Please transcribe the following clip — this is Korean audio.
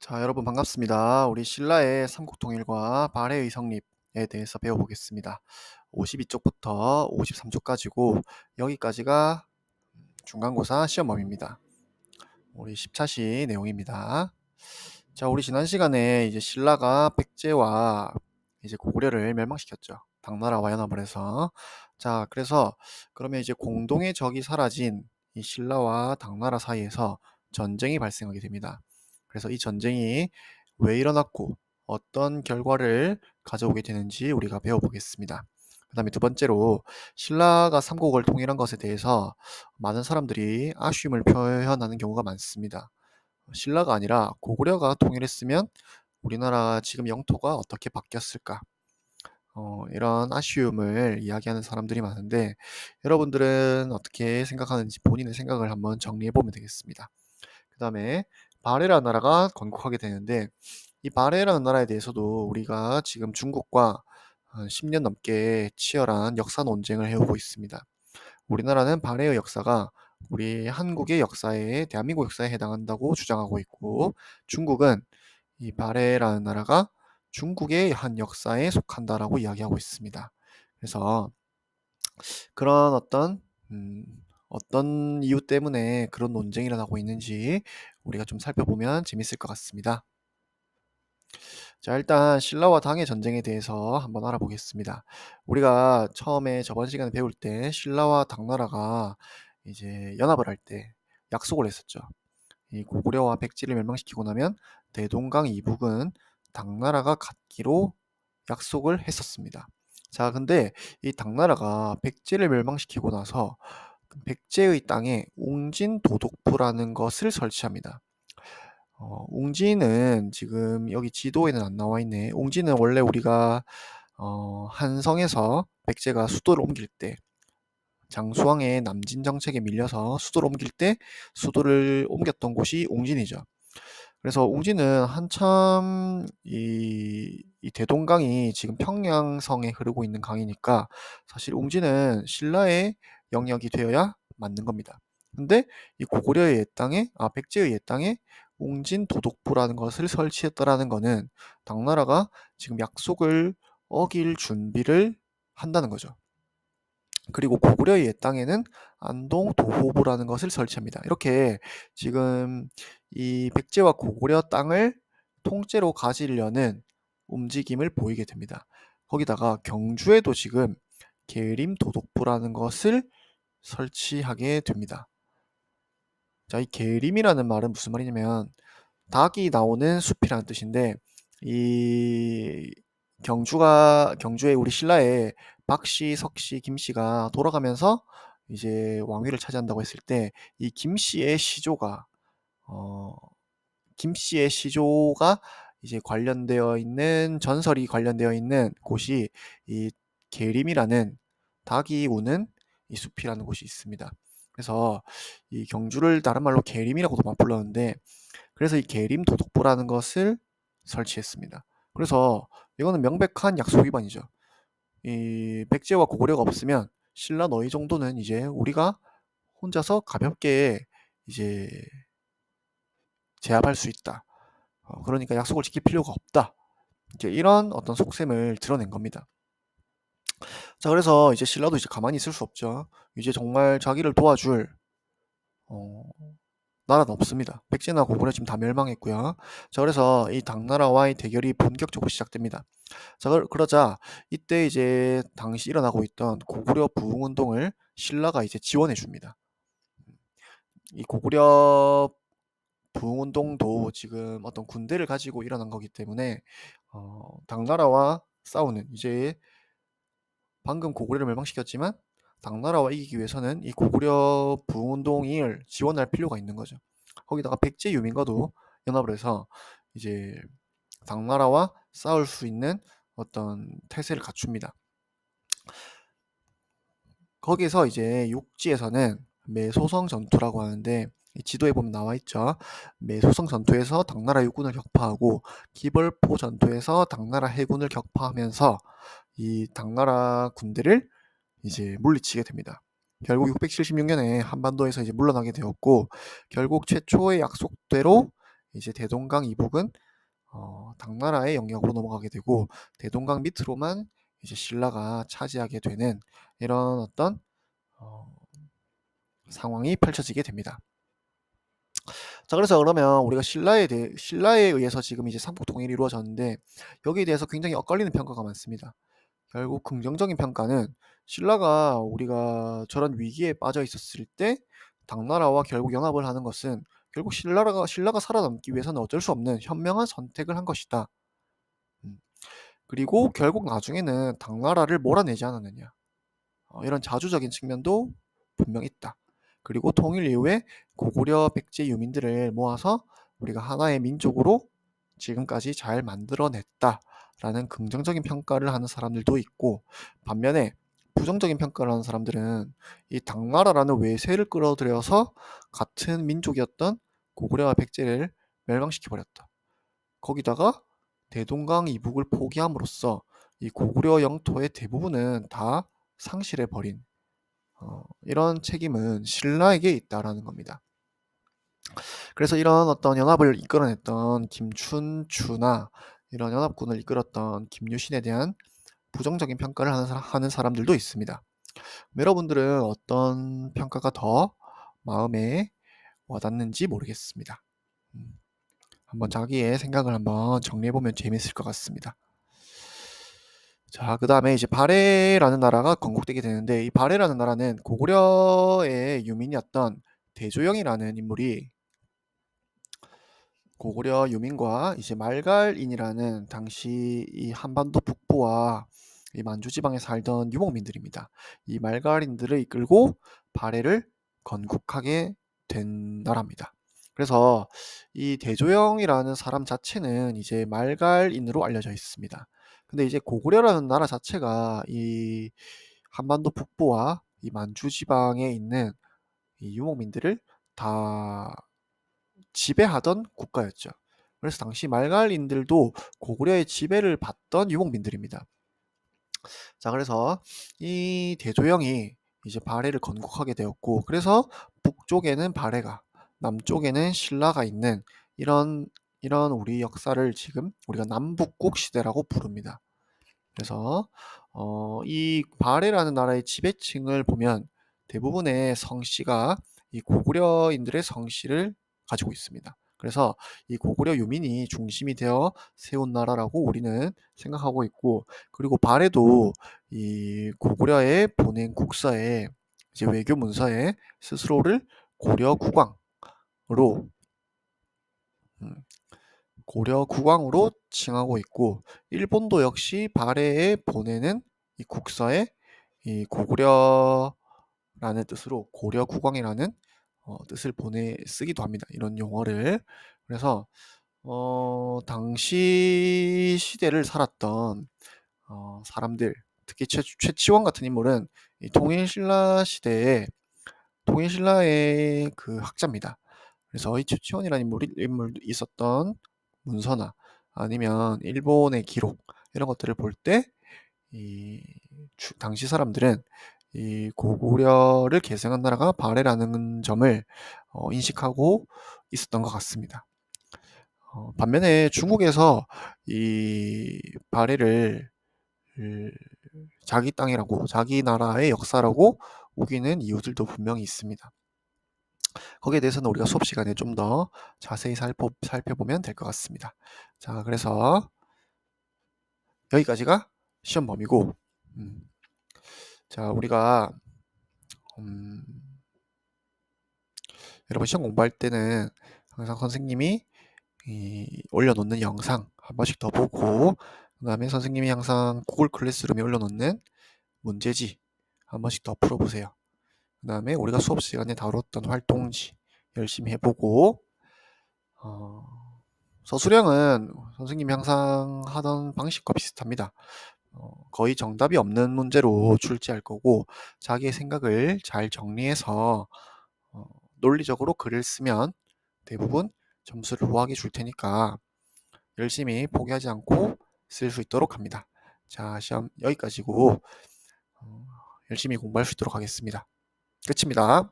자, 여러분 반갑습니다. 우리 신라의 삼국통일과 발해의 성립에 대해서 배워보겠습니다. 52쪽부터 53쪽까지고 여기까지가 중간고사 시험범위입니다. 우리 10차시 내용입니다. 자, 우리 지난 시간에 이제 신라가 백제와 이제 고구려를 멸망시켰죠. 당나라와 연합을 해서. 자, 그래서 그러면 이제 공동의 적이 사라진 이 신라와 당나라 사이에서 전쟁이 발생하게 됩니다. 그래서 이 전쟁이 왜 일어났고 어떤 결과를 가져오게 되는지 우리가 배워보겠습니다. 그 다음에 두 번째로 신라가 삼국을 통일한 것에 대해서 많은 사람들이 아쉬움을 표현하는 경우가 많습니다. 신라가 아니라 고구려가 통일했으면 우리나라 지금 영토가 어떻게 바뀌었을까? 이런 아쉬움을 이야기하는 사람들이 많은데 여러분들은 어떻게 생각하는지 본인의 생각을 한번 정리해 보면 되겠습니다. 그 다음에 발해라는 나라가 건국하게 되는데 이 발해라는 나라에 대해서도 우리가 지금 중국과 한 10년 넘게 치열한 역사 논쟁을 해오고 있습니다. 우리나라는 발해의 역사가 우리 한국의 역사에 대한민국 역사에 해당한다고 주장하고 있고 중국은 이 발해라는 나라가 중국의 한 역사에 속한다라고 이야기하고 있습니다. 그래서 그런 음, 어떤 이유 때문에 그런 논쟁이 일어나고 있는지 우리가 좀 살펴보면 재밌을 것 같습니다. 자, 일단 신라와 당의 전쟁에 대해서 한번 알아보겠습니다. 우리가 처음에 저번 시간에 배울 때 신라와 당나라가 이제 연합을 할 때 약속을 했었죠. 이 고구려와 백제를 멸망시키고 나면 대동강 이북은 당나라가 갖기로 약속을 했었습니다. 자, 근데 이 당나라가 백제를 멸망시키고 나서 그 백제의 땅에 웅진도독부라는 것을 설치합니다. 웅진은 지금 여기 지도에는 안 나와 있네. 웅진은 원래 우리가 한성에서 백제가 수도를 옮길 때 장수왕의 남진 정책에 밀려서 수도를 옮길 때 수도를 옮겼던 곳이 웅진이죠. 그래서 웅진은 한참 이 대동강이 지금 평양성에 흐르고 있는 강이니까 사실 웅진은 신라의 영역이 되어야 맞는 겁니다. 근데 이 고구려의 옛땅에 백제의 옛땅에 웅진 도독부라는 것을 설치했다라는 거는 당나라가 지금 약속을 어길 준비를 한다는 거죠. 그리고 고구려의 옛땅에는 안동 도호부라는 것을 설치합니다. 이렇게 지금 이 백제와 고구려 땅을 통째로 가지려는 움직임을 보이게 됩니다. 거기다가 경주에도 지금 계림 도독부라는 것을 설치하게 됩니다. 자, 이 계림이라는 말은 무슨 말이냐면 닭이 나오는 숲이라는 뜻인데 이 경주에 우리 신라의 박씨, 석씨, 김씨가 돌아가면서 이제 왕위를 차지한다고 했을 때 이 어 김씨의 시조가 이제 관련되어 있는 전설이 관련되어 있는 곳이 이 계림이라는 닭이 우는 이 숲이라는 곳이 있습니다. 그래서 이 경주를 다른 말로 계림이라고도 막 불렀는데 그래서 이 계림 도독부라는 것을 설치했습니다. 그래서 이거는 명백한 약속 위반이죠. 이 백제와 고구려가 없으면 신라 너희 정도는 이제 우리가 혼자서 가볍게 이제 제압할 수 있다. 그러니까 약속을 지킬 필요가 없다. 이제 이런 어떤 속셈을 드러낸 겁니다. 자, 그래서 이제 신라도 이제 가만히 있을 수 없죠. 이제 정말 자기를 도와줄 어, 나라는 없습니다. 백제나 고구려 지금 다 멸망했고요. 자, 그래서 이 당나라와의 대결이 본격적으로 시작됩니다. 자, 그러자 이때 이제 당시 일어나고 있던 고구려 부흥운동을 신라가 이제 지원해 줍니다. 이 고구려 부흥운동도 지금 어떤 군대를 가지고 일어난 거기 때문에 당나라와 싸우는 이제 방금 고구려를 멸망시켰지만 당나라와 이기기 위해서는 이 고구려 부흥운동을 지원할 필요가 있는 거죠. 거기다가 백제 유민과도 연합을 해서 이제 당나라와 싸울 수 있는 어떤 태세를 갖춥니다. 거기서 이제 육지에서는 매소성 전투라고 하는데 이 지도에 보면 나와 있죠. 매소성 전투에서 당나라 육군을 격파하고 기벌포 전투에서 당나라 해군을 격파하면서 이 당나라 군대를 이제 물리치게 됩니다. 결국 676년에 한반도에서 이제 물러나게 되었고 결국 최초의 약속대로 이제 대동강 이북은 당나라의 영역으로 넘어가게 되고 대동강 밑으로만 이제 신라가 차지하게 되는 이런 어떤 어 상황이 펼쳐지게 됩니다. 자, 그래서 그러면 우리가 신라에 의해서 지금 이제 삼국 통일이 이루어졌는데 여기에 대해서 굉장히 엇갈리는 평가가 많습니다. 결국 긍정적인 평가는 신라가 우리가 저런 위기에 빠져 있었을 때 당나라와 결국 연합을 하는 것은 결국 신라가 살아남기 위해서는 어쩔 수 없는 현명한 선택을 한 것이다. 음. 그리고 결국 나중에는 당나라를 몰아내지 않았느냐. 이런 자주적인 측면도 분명 있다. 그리고 통일 이후에 고구려 백제 유민들을 모아서 우리가 하나의 민족으로 지금까지 잘 만들어냈다라는 긍정적인 평가를 하는 사람들도 있고, 반면에 부정적인 평가를 하는 사람들은 이 당나라라는 외세를 끌어들여서 같은 민족이었던 고구려와 백제를 멸망시켜 버렸다. 거기다가 대동강 이북을 포기함으로써 이 고구려 영토의 대부분은 다 상실해 버린 이런 책임은 신라에게 있다라는 겁니다. 그래서 이런 어떤 연합을 이끌어냈던 김춘추나 이런 연합군을 이끌었던 김유신에 대한 부정적인 평가를 하는 사람들도 있습니다. 여러분들은 어떤 평가가 더 마음에 와닿는지 모르겠습니다. 음, 한번 자기의 생각을 한번 정리해보면 재밌을 것 같습니다. 자, 그 다음에 이제 발해라는 나라가 건국되게 되는데 이 발해라는 나라는 고구려의 유민이었던 대조영이라는 인물이 고구려 유민과 이제 말갈인이라는 당시 이 한반도 북부와 이 만주 지방에 살던 유목민들입니다. 이 말갈인들을 이끌고 발해를 건국하게 된 나라입니다. 그래서 이 대조영이라는 사람 자체는 이제 말갈인으로 알려져 있습니다. 근데 이제 고구려라는 나라 자체가 이 한반도 북부와 이 만주 지방에 있는 이 유목민들을 다 지배하던 국가였죠. 그래서 당시 말갈인들도 고구려의 지배를 받던 유목민들입니다. 자, 그래서 이 대조영이 이제 발해를 건국하게 되었고, 그래서 북쪽에는 발해가, 남쪽에는 신라가 있는 이런 우리 역사를 지금 우리가 남북국 시대라고 부릅니다. 그래서 이 발해라는 나라의 지배층을 보면 대부분의 성씨가 이 고구려인들의 성씨를 가지고 있습니다. 그래서 이 고구려 유민이 중심이 되어 세운 나라라고 우리는 생각하고 있고, 그리고 발해도 이 고구려에 보낸 국서에 이제 외교 문서에 스스로를 고려 국왕으로 음, 고려 국왕으로 칭하고 있고, 일본도 역시 발해에 보내는 이 국서에 이 고구려라는 뜻으로 고려 국왕이라는 뜻을 쓰기도 합니다. 이런 용어를. 그래서 당시 시대를 살았던 사람들, 특히 최치원 같은 인물은 이 통일신라의 그 학자입니다. 그래서 이 최치원이라는 인물도 있었던 문서나 아니면 일본의 기록 이런 것들을 볼 때 이 당시 사람들은 이 고구려를 계승한 나라가 발해라는 점을 인식하고 있었던 것 같습니다. 반면에 중국에서 이 발해를 자기 땅이라고 자기 나라의 역사라고 우기는 이유들도 분명히 있습니다. 거기에 대해서는 우리가 수업 시간에 좀 더 자세히 살펴보면 될 것 같습니다. 자, 그래서 여기까지가 시험 범위고, 자, 우리가 여러분 시험 공부할 때는 항상 선생님이 올려놓는 영상 한 번씩 더 보고, 그 다음에 선생님이 항상 구글 클래스룸에 올려놓는 문제지 한 번씩 더 풀어보세요. 그 다음에 우리가 수업 시간에 다뤘던 활동지 열심히 해보고, 서술형은 선생님이 항상 하던 방식과 비슷합니다. 거의 정답이 없는 문제로 출제할 거고, 자기의 생각을 잘 정리해서 논리적으로 글을 쓰면 대부분 점수를 우하게 줄 테니까 열심히 포기하지 않고 쓸 수 있도록 합니다. 자, 시험 여기까지고 열심히 공부할 수 있도록 하겠습니다. 끝입니다.